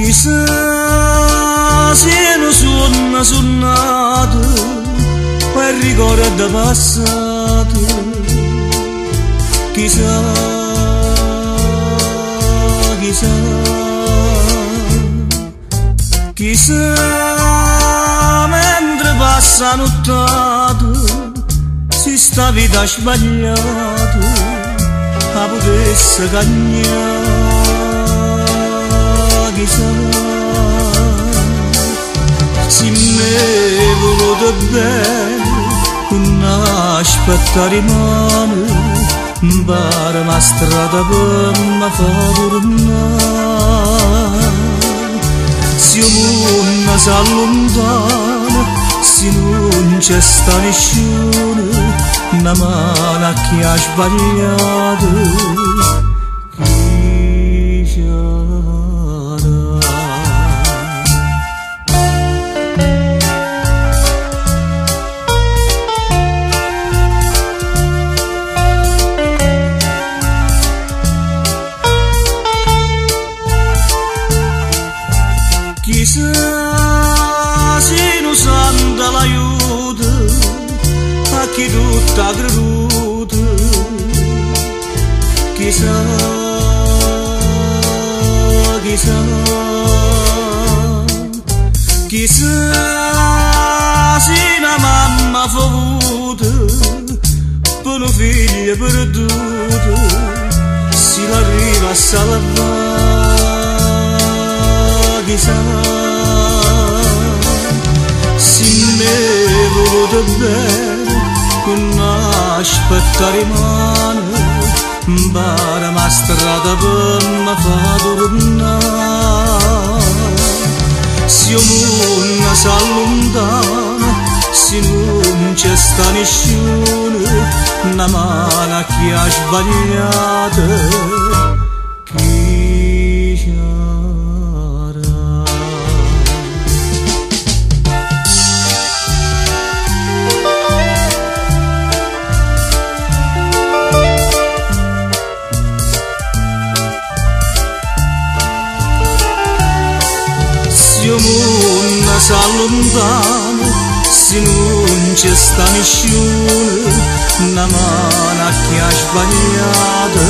Chissà se non suona suonato quel ricordo passato. Chissà, chissà, chissà mentre passa nottato si sta vita sbagliato a potesse cagnare. Chissà se me voluto bene non aspettare rimane para ma strada per me fa tornare. Se il mondo si allontana, se non c'è sta nessuno, una mano che ha sbagliato. Chissà se non santa l'aiuto a chi tutta creduta. Chissà, chissà, chissà se una mamma fa avuta per una figlia perduta si l'arriva a salvare. Chissà se me voluto bene non aspettare mano para ma strada per me fa tornare. Se il mondo si allontana, se non c'è sta nessuno, una mano che ha sbagliato. Se il mondo si allontana, se non c'è sta nessuno, una mano che ha sbagliato.